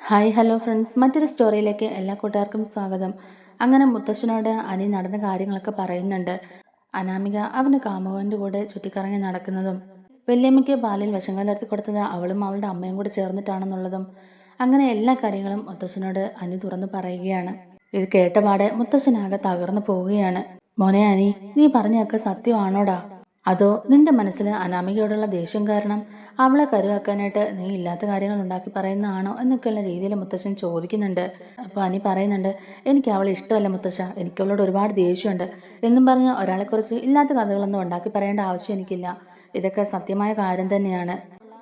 Hi hello friends, മറ്റൊരു സ്റ്റോറിയിലേക്ക് എല്ലാ കൂട്ടുകാർക്കും സ്വാഗതം. അങ്ങനെ മുത്തശ്ശനോട് അനി നടന്ന കാര്യങ്ങളൊക്കെ പറയുന്നുണ്ട്. അനാമിക അവൻ്റെ കാമുകൻ്റെ കൂടെ ചുറ്റിക്കറങ്ങി നടക്കുന്നതും വല്യമ്മയ്ക്ക് പാലിൽ വിഷം കലർത്തി കൊടുത്തത് അവളും അവളുടെ അമ്മയും കൂടെ ചേർന്നിട്ടാണെന്നുള്ളതും അങ്ങനെ എല്ലാ കാര്യങ്ങളും മുത്തശ്ശനോട് അനി തുറന്നു പറയുകയാണ്. ഇത് കേട്ടപാടെ മുത്തശ്ശനാകെ തകർന്നു പോവുകയാണ്. മോനെ അനി, നീ പറഞ്ഞൊക്കെ സത്യമാണോടാ? അതോ നിന്റെ മനസ്സിൽ അനാമികയോടുള്ള ദേഷ്യം കാരണം അവളെ കരുവാക്കാനായിട്ട് നീ ഇല്ലാത്ത കാര്യങ്ങൾ ഉണ്ടാക്കി പറയുന്നതാണോ എന്നൊക്കെയുള്ള രീതിയിൽ മുത്തശ്ശൻ ചോദിക്കുന്നുണ്ട്. അപ്പോൾ അനി പറയുന്നുണ്ട്, എനിക്ക് അവളെ ഇഷ്ടമല്ല മുത്തശ്ശ, എനിക്ക് അവളോട് ഒരുപാട് ദേഷ്യമുണ്ട് എന്നും പറഞ്ഞ് ഒരാളെക്കുറിച്ച് ഇല്ലാത്ത കഥകളൊന്നും ഉണ്ടാക്കി പറയേണ്ട ആവശ്യം എനിക്കില്ല. ഇതൊക്കെ സത്യമായ കാര്യം തന്നെയാണ്.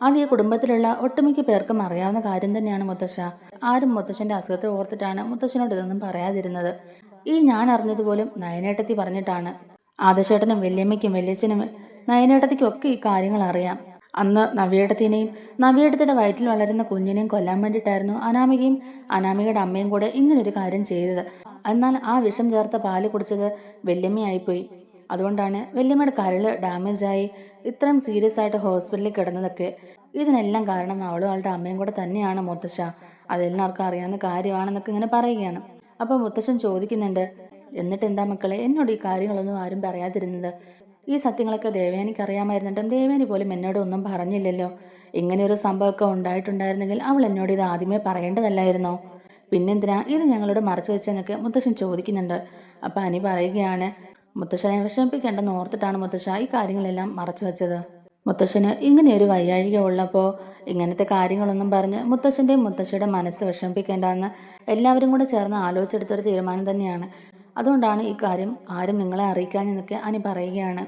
അത് ഈ കുടുംബത്തിലുള്ള ഒട്ടുമിക്ക പേർക്കും അറിയാവുന്ന കാര്യം തന്നെയാണ് മുത്തശ്ശ. ആരും മുത്തശ്ശന്റെ അസുഖത്തെ ഓർത്തിട്ടാണ് മുത്തശ്ശനോട് ഇതൊന്നും പറയാതിരുന്നത്. ഈ ഞാൻ അറിഞ്ഞതുപോലും നയനേട്ടത്തി പറഞ്ഞിട്ടാണ്. ആദശേട്ടനും വല്യമ്മയ്ക്കും വല്യച്ഛനും നയനേട്ടത്തിക്കും ഒക്കെ ഈ കാര്യങ്ങൾ അറിയാം. അന്ന് നവ്യേട്ടത്തിനെയും നവ്യേട്ടത്തിയുടെ വയറ്റിൽ വളരുന്ന കുഞ്ഞിനെയും കൊല്ലാൻ വേണ്ടിയിട്ടായിരുന്നു അനാമികയും അനാമികയുടെ അമ്മയും കൂടെ ഇങ്ങനൊരു കാര്യം ചെയ്തത്. എന്നാൽ ആ വിഷം ചേർത്ത പാല് കുടിച്ചത് വല്യമ്മയായിപ്പോയി. അതുകൊണ്ടാണ് വല്യമ്മയുടെ കരള് ഡാമേജായി ഇത്രയും സീരിയസ് ആയിട്ട് ഹോസ്പിറ്റലിൽ കിടന്നതൊക്കെ. ഇതിനെല്ലാം കാരണം അവളും അവളുടെ അമ്മയും കൂടെ തന്നെയാണ് മുത്തശ്ശ. അതെല്ലാവർക്കും അറിയാവുന്ന കാര്യമാണെന്നൊക്കെ ഇങ്ങനെ പറയുകയാണ്. അപ്പോൾ മുത്തശ്ശൻ ചോദിക്കുന്നുണ്ട്, എന്നിട്ട് എന്താ മക്കളെ എന്നോട് ഈ കാര്യങ്ങളൊന്നും ആരും പറയാതിരുന്നത്? ഈ സത്യങ്ങളൊക്കെ ദേവയാനിക്ക് അറിയാമായിരുന്നിട്ടും ദേവയാനി പോലും എന്നോട് ഒന്നും പറഞ്ഞില്ലല്ലോ. ഇങ്ങനെയൊരു സംഭവമൊക്കെ ഉണ്ടായിട്ടുണ്ടായിരുന്നെങ്കിൽ അവൾ എന്നോട് ഇത് ആദ്യമേ പറയേണ്ടതല്ലായിരുന്നോ? പിന്നെന്തിനാ ഇത് ഞങ്ങളോട് മറച്ചു വെച്ചെന്നൊക്കെ മുത്തശ്ശൻ ചോദിക്കുന്നുണ്ട്. അപ്പം അനി പറയുകയാണ്, മുത്തശ്ശനെ വിഷമിപ്പിക്കേണ്ടെന്ന് ഓർത്തിട്ടാണ് മുത്തശ്ശ ഈ കാര്യങ്ങളെല്ലാം മറച്ചു വെച്ചത്. മുത്തശ്ശന് ഇങ്ങനെയൊരു വയ്യാഴിക ഉള്ളപ്പോൾ ഇങ്ങനത്തെ കാര്യങ്ങളൊന്നും പറഞ്ഞ് മുത്തശ്ശൻ്റെയും മുത്തശ്ശിയുടെ മനസ്സ് വിഷമിപ്പിക്കേണ്ടെന്ന് എല്ലാവരും കൂടെ ചേർന്ന് ആലോചിച്ചെടുത്തൊരു തീരുമാനം തന്നെയാണ്. അതുകൊണ്ടാണ് ഈ കാര്യം ആരും നിങ്ങളെ അറിയിക്കാനെന്നൊക്കെ അനി പറയുകയാണ്.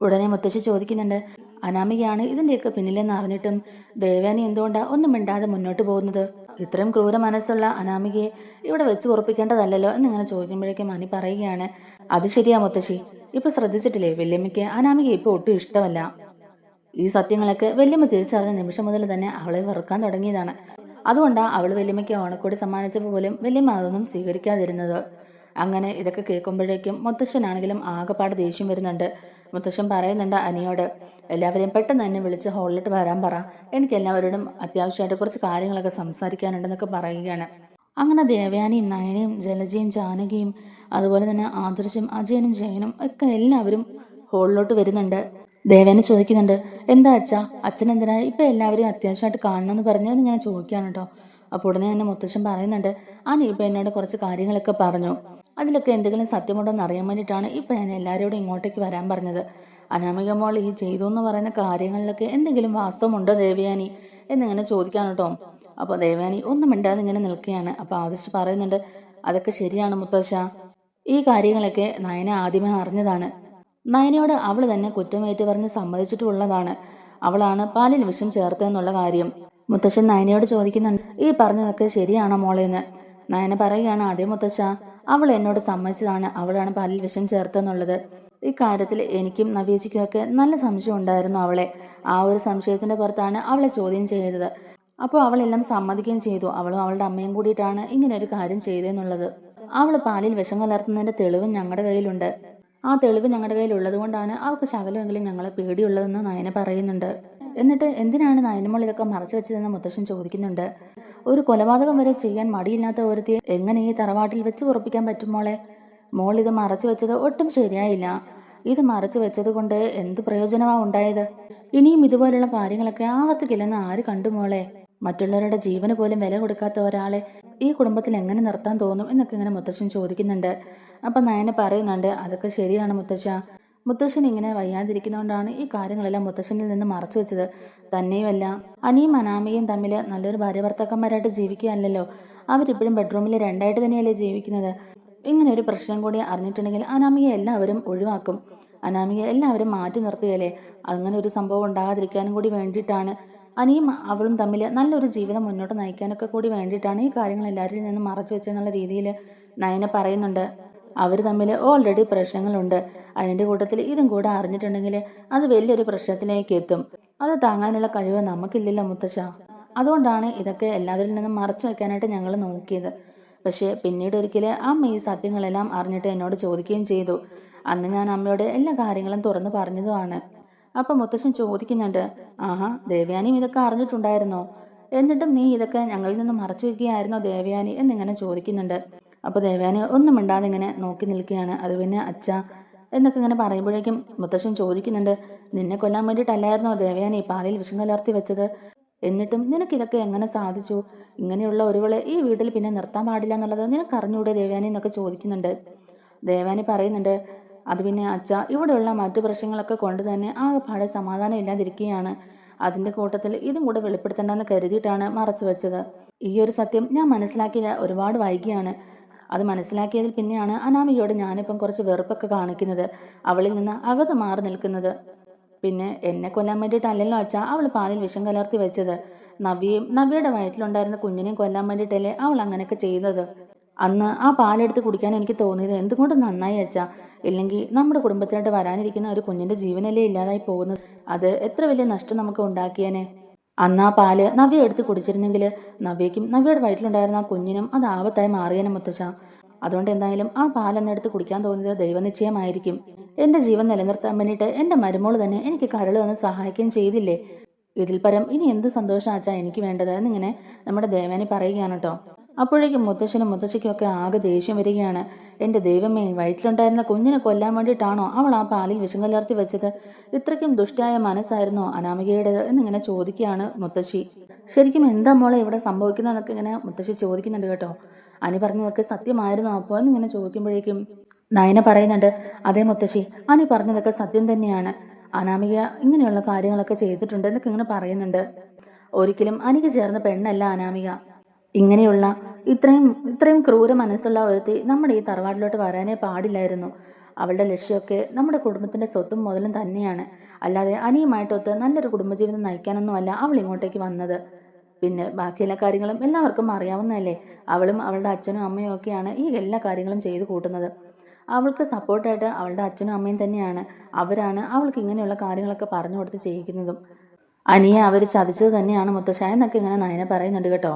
ഉടനെ മുത്തശ്ശി ചോദിക്കുന്നുണ്ട്, അനാമികയാണ് ഇതിൻ്റെയൊക്കെ പിന്നിലെന്ന് അറിഞ്ഞിട്ടും ദേവയാനി എന്തുകൊണ്ടാണ് ഒന്നും മിണ്ടാതെ മുന്നോട്ട് പോകുന്നത്? ഇത്രയും ക്രൂര മനസ്സുള്ള അനാമികയെ ഇവിടെ വെച്ച് ഉറപ്പിക്കേണ്ടതല്ലോ എന്നിങ്ങനെ ചോദിക്കുമ്പോഴേക്കും അനി പറയുകയാണ്, അത് ശരിയാ മുത്തശ്ശി. ഇപ്പൊ ശ്രദ്ധിച്ചിട്ടില്ലേ, വല്യമ്മയ്ക്ക് അനാമിക ഇപ്പൊ ഒട്ടും ഇഷ്ടമല്ല. ഈ സത്യങ്ങളൊക്കെ വല്യമ്മ തിരിച്ചറിഞ്ഞ നിമിഷം മുതൽ തന്നെ അവളെ വെറുക്കാൻ തുടങ്ങിയതാണ്. അതുകൊണ്ടാണ് അവൾ വല്യമ്മയ്ക്ക് ഓണക്കോടി സമ്മാനിച്ചപ്പോൾ പോലും വല്യമ്മ അതൊന്നും സ്വീകരിക്കാതിരുന്നത്. അങ്ങനെ ഇതൊക്കെ കേൾക്കുമ്പോഴേക്കും മുത്തശ്ശനാണെങ്കിലും ആകെപ്പാട് ദേഷ്യം വരുന്നുണ്ട്. മുത്തശ്ശൻ പറയുന്നുണ്ട് അനിയോട്, എല്ലാവരെയും പെട്ടെന്ന് തന്നെ വിളിച്ച് ഹോളിലിട്ട് വരാൻ പറ, എനിക്ക് എല്ലാവരോടും അത്യാവശ്യമായിട്ട് കുറച്ച് കാര്യങ്ങളൊക്കെ സംസാരിക്കാനുണ്ടെന്നൊക്കെ പറയുകയാണ്. അങ്ങനെ ദേവയാനിയും നയനയും ജലജയും ജാനകിയും അതുപോലെ തന്നെ ആദർശും അജയനും ജയനും ഒക്കെ എല്ലാവരും ഹോളിലോട്ട് വരുന്നുണ്ട്. ദേവയാനി ചോദിക്കുന്നുണ്ട്, എന്താ അച്ഛാ, അച്ഛൻ എന്തിനാ ഇപ്പം എല്ലാവരും അത്യാവശ്യമായിട്ട് കാണണമെന്ന് പറഞ്ഞ് ഇങ്ങനെ ചോദിക്കുകയാണ് കേട്ടോ. അപ്പോൾ ഉടനെ തന്നെ മുത്തശ്ശൻ പറയുന്നുണ്ട്, അനി ഇപ്പം എന്നോട് കുറച്ച് കാര്യങ്ങളൊക്കെ പറഞ്ഞു. അതിലൊക്കെ എന്തെങ്കിലും സത്യമുണ്ടോ എന്ന് അറിയാൻ വേണ്ടിയിട്ടാണ് ഇപ്പം ഞാൻ എല്ലാവരോടും ഇങ്ങോട്ടേക്ക് വരാൻ പറഞ്ഞത്. അനാമിക മോൾ ഈ ചെയ്തു എന്ന് പറയുന്ന കാര്യങ്ങളിലൊക്കെ എന്തെങ്കിലും വാസ്തവമുണ്ടോ ദേവയാനി എന്നിങ്ങനെ ചോദിക്കാൻ കേട്ടോ. അപ്പോൾ ദേവയാനി ഒന്നും മിണ്ടാതെ ഇങ്ങനെ നിൽക്കുകയാണ്. അപ്പോൾ ആദർശ് പറയുന്നുണ്ട്, അതൊക്കെ ശരിയാണ് മുത്തശ്ശ. ഈ കാര്യങ്ങളൊക്കെ നയന ആദ്യമേ അറിഞ്ഞതാണ്. നയനയോട് അവൾ തന്നെ കുറ്റമേറ്റ് പറഞ്ഞ് സമ്മതിച്ചിട്ടുള്ളതാണ്. അവളാണ് പാലിൽ വിഷം ചേർത്തെന്നുള്ള കാര്യം. മുത്തശ്ശൻ നയനയോട് ചോദിക്കുന്നുണ്ട്, ഈ പറഞ്ഞതൊക്കെ ശരിയാണോ മോളേന്ന്? നയന പറയുകയാണ്, അതേ മുത്തശ്ശ, അവൾ എന്നോട് സമ്മതിച്ചതാണ് അവളാണ് പാലിൽ വിഷം ചേർത്തെന്നുള്ളത്. ഇക്കാര്യത്തിൽ എനിക്കും നവ്യേച്ചിക്കും ഒക്കെ നല്ല സംശയം ഉണ്ടായിരുന്നു അവളെ. ആ ഒരു സംശയത്തിന്റെ പുറത്താണ് അവളെ ചോദ്യം ചെയ്തത്. അപ്പോൾ അവളെല്ലാം സമ്മതിക്കുകയും ചെയ്തു. അവളും അവളുടെ അമ്മയും കൂടിയിട്ടാണ് ഇങ്ങനെ ഒരു കാര്യം ചെയ്തെന്നുള്ളത്. അവൾ പാലിൽ വിഷം കലർത്തുന്നതിന്റെ തെളിവും ഞങ്ങളുടെ കയ്യിലുണ്ട്. ആ തെളിവ് ഞങ്ങളുടെ കയ്യിൽ ഉള്ളത് കൊണ്ടാണ് അവൾക്ക് ശകലമെങ്കിലും ഞങ്ങളെ പേടിയുള്ളതെന്ന് നയന പറയുന്നുണ്ട്. എന്നിട്ട് എന്തിനാണ് നയനമോൾ ഇതൊക്കെ മറച്ചു വെച്ചതെന്ന് മുത്തശ്ശൻ ചോദിക്കുന്നുണ്ട്. ഒരു കൊലപാതകം വരെ ചെയ്യാൻ മടിയില്ലാത്ത ഒരുത്തിയെ എങ്ങനെ ഈ തറവാട്ടിൽ വെച്ച് ഉറപ്പിക്കാൻ പറ്റും മോളെ? മോൾ ഇത് മറച്ചു വെച്ചത് ഒട്ടും ശരിയായില്ല. ഇത് മറച്ചു വെച്ചത് കൊണ്ട് എന്ത് പ്രയോജനമാ ഉണ്ടായത്? ഇനിയും ഇതുപോലുള്ള കാര്യങ്ങളൊക്കെ ആവർത്തിക്കില്ലെന്ന് ആര് കണ്ടു മോളെ? മറ്റുള്ളവരുടെ ജീവന് പോലും വില കൊടുക്കാത്ത ഒരാളെ ഈ കുടുംബത്തിൽ എങ്ങനെ നിർത്താൻ തോന്നും എന്നൊക്കെ ഇങ്ങനെ മുത്തശ്ശൻ ചോദിക്കുന്നുണ്ട്. അപ്പം നയന പറയുന്നുണ്ട്, അതൊക്കെ ശരിയാണ് മുത്തശ്ശ. മുത്തശ്ശൻ ഇങ്ങനെ വയ്യാതിരിക്കുന്നതുകൊണ്ടാണ് ഈ കാര്യങ്ങളെല്ലാം മുത്തശ്ശനിൽ നിന്ന് മറച്ചു വെച്ചത്. തന്നെയുമല്ല, അനിയും അനാമികയും തമ്മിൽ നല്ലൊരു ഭാര്യ ഭർത്താക്കന്മാരായിട്ട് ജീവിക്കുകയല്ലോ. അവരിപ്പോഴും ബെഡ്റൂമിൽ രണ്ടായിട്ട് തന്നെയല്ലേ ജീവിക്കുന്നത്. ഇങ്ങനെ ഒരു പ്രശ്നം കൂടി അറിഞ്ഞിട്ടുണ്ടെങ്കിൽ അനാമികയെ എല്ലാവരും ഒഴിവാക്കും. അനാമികയെ എല്ലാവരും മാറ്റി നിർത്തുകയല്ലേ. അങ്ങനെ ഒരു സംഭവം ഉണ്ടാകാതിരിക്കാനും കൂടി വേണ്ടിയിട്ടാണ്, അനിയും അവളും തമ്മിൽ നല്ലൊരു ജീവിതം മുന്നോട്ട് നയിക്കാനൊക്കെ കൂടി വേണ്ടിയിട്ടാണ് ഈ കാര്യങ്ങൾ എല്ലാവരിൽ നിന്നും മറച്ചു വെച്ചെന്നുള്ള രീതിയിൽ നയന പറയുന്നുണ്ട്. അവർ തമ്മിൽ ഓൾറെഡി പ്രശ്നങ്ങളുണ്ട്. അതിൻ്റെ കൂട്ടത്തിൽ ഇതും കൂടെ അറിഞ്ഞിട്ടുണ്ടെങ്കിൽ അത് വലിയൊരു പ്രശ്നത്തിലേക്ക് എത്തും. അത് താങ്ങാനുള്ള കഴിവ് നമുക്കില്ലല്ലോ മുത്തശ്ശ. അതുകൊണ്ടാണ് ഇതൊക്കെ എല്ലാവരിൽ നിന്നും മറച്ചു വെക്കാനായിട്ട് ഞങ്ങൾ നോക്കിയത്. പക്ഷേ പിന്നീട് ഒരിക്കൽ അമ്മ ഈ സത്യങ്ങളെല്ലാം അറിഞ്ഞിട്ട് എന്നോട് ചോദിക്കുകയും ചെയ്തു. അന്ന് ഞാൻ അമ്മയോട് എല്ലാ കാര്യങ്ങളും തുറന്നു പറഞ്ഞതുമാണ്. അപ്പം മുത്തശ്ശൻ ചോദിക്കുന്നുണ്ട്, ആഹാ, ദേവയാനിയും ഇതൊക്കെ അറിഞ്ഞിട്ടുണ്ടായിരുന്നോ എന്നിട്ടും നീ ഇതൊക്കെ ഞങ്ങളിൽ നിന്ന് മറച്ചു വയ്ക്കുകയായിരുന്നോ ദേവയാനി എന്നിങ്ങനെ ചോദിക്കുന്നുണ്ട്. അപ്പോൾ ദേവയാനി ഒന്നും മിണ്ടാതെ ഇങ്ങനെ നോക്കി നിൽക്കുകയാണ്. അത് പിന്നെ അച്ഛ എന്നൊക്കെ ഇങ്ങനെ പറയുമ്പോഴേക്കും മുത്തശ്ശൻ ചോദിക്കുന്നുണ്ട്, നിന്നെ കൊല്ലാൻ വേണ്ടിയിട്ടല്ലായിരുന്നോ ദേവയാനി പാലിൽ വിഷം കലർത്തി വെച്ചത്? എന്നിട്ടും നിനക്കിതൊക്കെ എങ്ങനെ സാധിച്ചു? ഇങ്ങനെയുള്ള ഒരുവളെ ഈ വീട്ടിൽ പിന്നെ നിർത്താൻ പാടില്ല എന്നുള്ളത് നിനക്ക് അറിഞ്ഞൂടെ ദേവയാനി എന്നൊക്കെ ചോദിക്കുന്നുണ്ട്. ദേവയാനി പറയുന്നുണ്ട്, അത് പിന്നെ അച്ഛ ഇവിടെയുള്ള മറ്റു പ്രശ്നങ്ങളൊക്കെ കൊണ്ട് തന്നെ ആകെപ്പാടെ സമാധാനം ഇല്ലാതിരിക്കുകയാണ്. അതിൻ്റെ കൂട്ടത്തിൽ ഇതും കൂടെ വെളിപ്പെടുത്തണ്ടെന്ന് കരുതിയിട്ടാണ് മറച്ചു വെച്ചത്. ഈ ഒരു സത്യം ഞാൻ മനസ്സിലാക്കിയത് ഒരുപാട് വൈകിയാണ്. അത് മനസ്സിലാക്കിയതിൽ പിന്നെയാണ് അനാമികയോട് ഞാനിപ്പം കുറച്ച് വെറുപ്പൊക്കെ കാണിക്കുന്നത്, അവളിൽ നിന്ന് അകത്ത് മാറി നിൽക്കുന്നത്. പിന്നെ എന്നെ കൊല്ലാൻ വേണ്ടിയിട്ടല്ലല്ലോ അച്ഛാ അവൾ പാലിൽ വിഷം കലർത്തി വെച്ചത്. നവ്യയുടെ വയറ്റിലുണ്ടായിരുന്ന കുഞ്ഞിനെയും കൊല്ലാൻ വേണ്ടിയിട്ടല്ലേ അവൾ അങ്ങനെയൊക്കെ ചെയ്തത്. അന്ന് ആ പാലെടുത്ത് കുടിക്കാൻ എനിക്ക് തോന്നിയത് എന്തുകൊണ്ട് നന്നായി അച്ഛാ. ഇല്ലെങ്കിൽ നമ്മുടെ കുടുംബത്തിനായിട്ട് വരാനിരിക്കുന്ന ഒരു കുഞ്ഞിന്റെ ജീവനല്ലേ ഇല്ലാതായി പോകുന്നത്. അത് എത്ര വലിയ നഷ്ടം നമുക്ക് ഉണ്ടാക്കിയേനെ. അന്ന് ആ പാല് നവ്യ എടുത്ത് കുടിച്ചിരുന്നെങ്കിൽ നവ്യയ്ക്കും നവ്യയുടെ വയറ്റിലുണ്ടായിരുന്ന ആ കുഞ്ഞിനും അത് ആപത്തായി മാറിയേനെ മുത്തശ്ശ. അതുകൊണ്ട് എന്തായാലും ആ പാലെന്നെടുത്ത് കുടിക്കാൻ തോന്നിയത് ദൈവനിശ്ചയമായിരിക്കും. എന്റെ ജീവൻ നിലനിർത്താൻ വേണ്ടിയിട്ട് എന്റെ മരുമോള് തന്നെ എനിക്ക് കരൾ തന്ന് സഹായിക്കുകയും ചെയ്തില്ലേ. ഇതിൽ പരം ഇനി എന്ത് സന്തോഷം അച്ഛാ എനിക്ക് വേണ്ടത് എന്നിങ്ങനെ നമ്മുടെ ദേവയാനി പറയുകയാണ് കേട്ടോ. അപ്പോഴേക്കും മുത്തശ്ശനും മുത്തശ്ശിക്കും ഒക്കെ ആകെ ദേഷ്യം വരികയാണ്. എൻ്റെ ദൈവമേ, വയറ്റിലുണ്ടായിരുന്ന കുഞ്ഞിനെ കൊല്ലാൻ വേണ്ടിയിട്ടാണോ അവൾ ആ പാലിൽ വിഷം കലർത്തി വെച്ചത്? ഇത്രയ്ക്കും ദുഷ്ടായ മനസ്സായിരുന്നോ അനാമികയുടേത് എന്നിങ്ങനെ ചോദിക്കുകയാണ് മുത്തശ്ശി. ശരിക്കും എന്താ മോളെ ഇവിടെ സംഭവിക്കുന്നതെന്നൊക്കെ ഇങ്ങനെ മുത്തശ്ശി ചോദിക്കുന്നുണ്ട് കേട്ടോ. അനി പറഞ്ഞതൊക്കെ സത്യമായിരുന്നോ അപ്പോൾ എന്നിങ്ങനെ ചോദിക്കുമ്പോഴേക്കും നയന പറയുന്നുണ്ട്, അതേ മുത്തശ്ശി, അനി പറഞ്ഞതൊക്കെ സത്യം തന്നെയാണ്. അനാമിക ഇങ്ങനെയുള്ള കാര്യങ്ങളൊക്കെ ചെയ്തിട്ടുണ്ട് എന്നൊക്കെ ഇങ്ങനെ പറയുന്നുണ്ട്. ഒരിക്കലും അനിക്ക് ചേർന്ന പെണ്ണല്ല അനാമിക. ഇങ്ങനെയുള്ള ഇത്രയും ക്രൂര മനസ്സുള്ള ഒരുത്തി നമ്മുടെ ഈ തറവാട്ടിലോട്ട് വരാനേ പാടില്ലായിരുന്നു. അവളുടെ ലക്ഷ്യമൊക്കെ നമ്മുടെ കുടുംബത്തിന്റെ സ്വത്തും മുതലും തന്നെയാണ്. അല്ലാതെ അനിയുമായിട്ടൊത്ത് നല്ലൊരു കുടുംബജീവിതം നയിക്കാനൊന്നുമല്ല അവൾ ഇങ്ങോട്ടേക്ക് വന്നത്. പിന്നെ ബാക്കിയെല്ലാ കാര്യങ്ങളും എല്ലാവർക്കും അറിയാവുന്നതല്ലേ. അവളും അവളുടെ അച്ഛനും അമ്മയും ഒക്കെയാണ് ഈ എല്ലാ കാര്യങ്ങളും ചെയ്തു കൂട്ടുന്നത്. അവൾക്ക് സപ്പോർട്ടായിട്ട് അവളുടെ അച്ഛനും അമ്മയും തന്നെയാണ്. അവരാണ് അവൾക്ക് ഇങ്ങനെയുള്ള കാര്യങ്ങളൊക്കെ പറഞ്ഞു കൊടുത്ത് ചെയ്യിക്കുന്നതും. അനിയെ അവർ ചതിച്ചത് തന്നെയാണ് മുത്തശ്ശ എന്നൊക്കെ ഇങ്ങനെ നയന പറയുന്നുണ്ട് കേട്ടോ.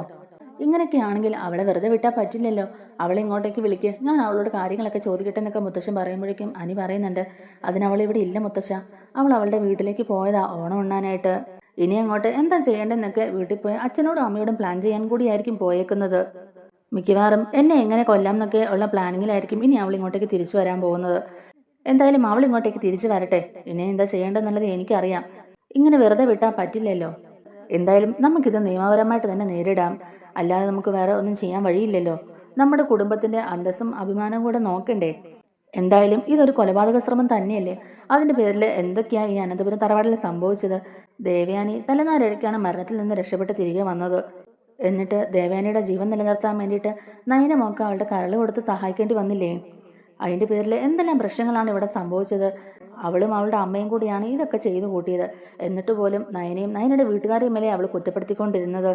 ഇങ്ങനെയൊക്കെയാണെങ്കിൽ അവളെ വെറുതെ വിട്ടാൽ പറ്റില്ലല്ലോ. അവളെ ഇങ്ങോട്ടേക്ക് വിളിക്ക്, ഞാൻ അവളോട് കാര്യങ്ങളൊക്കെ ചോദിക്കട്ടെ എന്നൊക്കെ മുത്തശ്ശൻ പറയുമ്പോഴേക്കും അനി പറയുന്നുണ്ട്, അതിനവൾ ഇവിടെ ഇല്ല മുത്തശ്ശ. അവൾ അവളുടെ വീട്ടിലേക്ക് പോയതാ ഓണം ഉണ്ണാനായിട്ട്. ഇനി അങ്ങോട്ട് എന്താ ചെയ്യേണ്ടതെന്നൊക്കെ വീട്ടിൽ പോയി അച്ഛനോടും അമ്മയോടും പ്ലാൻ ചെയ്യാൻ കൂടിയായിരിക്കും പോയേക്കുന്നത്. മിക്കവാറും എന്നെ എങ്ങനെ കൊല്ലാം എന്നൊക്കെ ഉള്ള പ്ലാനിങ്ങിലായിരിക്കും ഇനി അവൾ ഇങ്ങോട്ടേക്ക് തിരിച്ചു വരാൻ പോകുന്നത്. എന്തായാലും അവൾ ഇങ്ങോട്ടേക്ക് തിരിച്ചു വരട്ടെ. ഇനി എന്താ ചെയ്യേണ്ടതെന്നുള്ളത് എനിക്കറിയാം. ഇങ്ങനെ വെറുതെ വിട്ടാൽ പറ്റില്ലല്ലോ. എന്തായാലും നമുക്കിത് നിയമപരമായിട്ട് തന്നെ നേരിടാം. അല്ലാതെ നമുക്ക് വേറെ ഒന്നും ചെയ്യാൻ വഴിയില്ലല്ലോ. നമ്മുടെ കുടുംബത്തിന്റെ അന്തസ്സും അഭിമാനവും കൂടെ നോക്കണ്ടേ. എന്തായാലും ഇതൊരു കൊലപാതക ശ്രമം തന്നെയല്ലേ. അതിന്റെ പേരിൽ എന്തൊക്കെയാ ഈ അനന്തപുരം തറവാടിൽ സംഭവിച്ചത്? ദേവയാനി തലനാരിഴയ്ക്കാണ് മരണത്തിൽ നിന്ന് രക്ഷപ്പെട്ട് തിരികെ വന്നത്. എന്നിട്ട് ദേവയാനിയുടെ ജീവൻ നിലനിർത്താൻ വേണ്ടിയിട്ട് നയനമൊക്കെ അവളുടെ കരൾ കൊടുത്ത് സഹായിക്കേണ്ടി വന്നില്ലേ? അതിന്റെ പേരിൽ എന്തെല്ലാം പ്രശ്നങ്ങളാണ് ഇവിടെ സംഭവിച്ചത്. അവളും അവളുടെ അമ്മയും കൂടിയാണ് ഇതൊക്കെ ചെയ്തു കൂട്ടിയത്. എന്നിട്ട് പോലും നയനയും നയനയുടെ വീട്ടുകാരെയും മേലെ അവൾ കുറ്റപ്പെടുത്തിക്കൊണ്ടിരുന്നത്.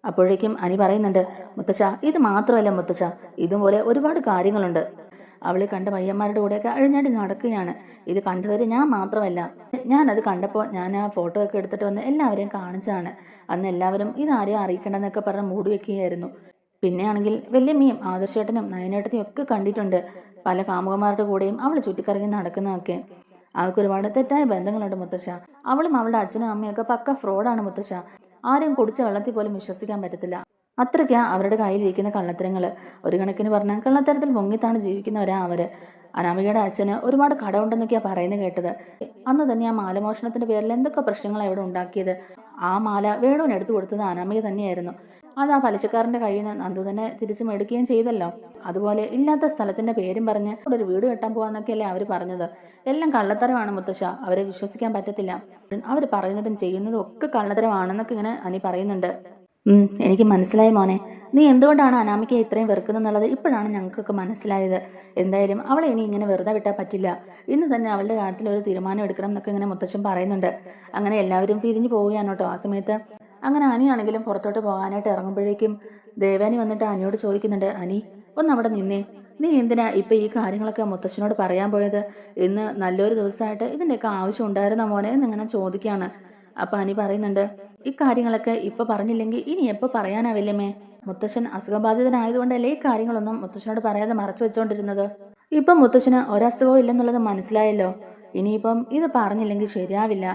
അപ്പോഴേക്കും അനി പറയുന്നുണ്ട്, മുത്തശ്ശ ഇത് മാത്രമല്ല മുത്തശ്ശ, ഇതുപോലെ ഒരുപാട് കാര്യങ്ങളുണ്ട്. അവള് കണ്ട പയ്യന്മാരുടെ കൂടെയൊക്കെ അഴിഞ്ഞാടി നടക്കുകയാണ്. ഇത് കണ്ടവര് ഞാൻ മാത്രമല്ല. ഞാനത് കണ്ടപ്പോൾ ഞാൻ ആ ഫോട്ടോ ഒക്കെ എടുത്തിട്ട് വന്ന് എല്ലാവരെയും കാണിച്ചതാണ്. അന്ന് എല്ലാവരും ഇതാരെയും അറിയിക്കണ്ടെന്നൊക്കെ പറഞ്ഞ് മൂടി വെക്കുകയായിരുന്നു. പിന്നെയാണെങ്കിൽ വല്യമ്മയും ആദർശേട്ടനും നയനേട്ടനെയും ഒക്കെ കണ്ടിട്ടുണ്ട്. പല കാമുകന്മാരുടെ കൂടെയും അവൾ ചുറ്റിക്കറങ്ങി നടക്കുന്നതൊക്കെ. അവൾക്ക് ഒരുപാട് തെറ്റായ ബന്ധങ്ങളുണ്ട് മുത്തശ്ശ. അവളും അവളുടെ അച്ഛനും അമ്മയൊക്കെ പക്ക ഫ്രോഡാണ് മുത്തശ്ശ. ആരെയും കുടിച്ച വെള്ളത്തിൽ പോലും വിശ്വസിക്കാൻ പറ്റത്തില്ല. അത്രയ്ക്കാ അവരുടെ കയ്യിലിരിക്കുന്ന കള്ളത്തരങ്ങള്. ഒരു കണക്കിന് പറഞ്ഞാൽ കള്ളത്തരത്തിൽ മുങ്ങിത്താണ് ജീവിക്കുന്നവരാ അവര്. അനാമികയുടെ അച്ഛന് ഒരുപാട് കടമുണ്ടെന്നൊക്കെയാ പറയുന്നത് കേട്ടത്. അന്ന് തന്നെ ആ മാലമോഷണത്തിന്റെ പേരിൽ എന്തൊക്കെ പ്രശ്നങ്ങളാണ് ഇവിടെ ഉണ്ടാക്കിയത്. ആ മാല വേണുവിന് എടുത്തു കൊടുത്തത് അനാമിക തന്നെയായിരുന്നു. അത് ആ പലിശക്കാരന്റെ കയ്യിൽ നിന്ന് നന്ദു തന്നെ തിരിച്ചു മേടിക്കുകയും ചെയ്തല്ലോ. അതുപോലെ ഇല്ലാത്ത സ്ഥലത്തിന്റെ പേരും പറഞ്ഞ് ഒരു വീട് കെട്ടാൻ പോവാന്നൊക്കെയല്ലേ അവര് പറഞ്ഞത്. എല്ലാം കള്ളത്തരമാണ് മുത്തശ്ശ. അവരെ വിശ്വസിക്കാൻ പറ്റത്തില്ല. അവർ പറയുന്നതും ചെയ്യുന്നതും ഒക്കെ കള്ളത്തരമാണെന്നൊക്കെ ഇങ്ങനെ അനി പറയുന്നുണ്ട്. എനിക്ക് മനസ്സിലായി മോനെ. നീ എന്തുകൊണ്ടാണ് അനാമികയെ ഇത്രയും വെറുക്കുന്നെന്നുള്ളത് ഇപ്പോഴാണ് ഞങ്ങൾക്കൊക്കെ മനസ്സിലായത്. എന്തായാലും അവളെ ഇനി ഇങ്ങനെ വെറുതെ വിട്ടാൽ പറ്റില്ല. ഇന്ന് തന്നെ അവളുടെ കാര്യത്തിൽ ഒരു തീരുമാനം എടുക്കണം എന്നൊക്കെ ഇങ്ങനെ മുത്തശ്ശൻ പറയുന്നുണ്ട്. അങ്ങനെ എല്ലാവരും പിരിഞ്ഞു പോവുകയാണ് കേട്ടോ. ആ സമയത്ത് അങ്ങനെ അനിയാണെങ്കിലും പുറത്തോട്ട് പോകാനായിട്ട് ഇറങ്ങുമ്പോഴേക്കും ദേവാനി വന്നിട്ട് അനിയോട് ചോദിക്കുന്നുണ്ട്, അനി ഒന്ന് അവിടെ നിന്നേ. നീ എന്തിനാ ഇപ്പൊ ഈ കാര്യങ്ങളൊക്കെ മുത്തശ്ശനോട് പറയാൻ പോയത്? ഇന്ന് നല്ലൊരു ദിവസമായിട്ട് ഇതിന്റെയൊക്കെ ആവശ്യം ഉണ്ടായിരുന്ന മോനെ എന്നിങ്ങനെ ചോദിക്കുകയാണ്. അപ്പൊ അനി പറയുന്നുണ്ട്, ഇക്കാര്യങ്ങളൊക്കെ ഇപ്പൊ പറഞ്ഞില്ലെങ്കിൽ ഇനി എപ്പോ പറയാനാവില്ലമ്മേ? മുത്തശ്ശൻ അസുഖബാധിതനായതുകൊണ്ടല്ലേ ഈ കാര്യങ്ങളൊന്നും മുത്തശ്ശനോട് പറയാതെ മറച്ചു വെച്ചോണ്ടിരുന്നത്. ഇപ്പം മുത്തശ്ശന് ഒരസുഖവും ഇല്ലെന്നുള്ളത് മനസ്സിലായല്ലോ. ഇനിയിപ്പം ഇത് പറഞ്ഞില്ലെങ്കിൽ ശരിയാവില്ല.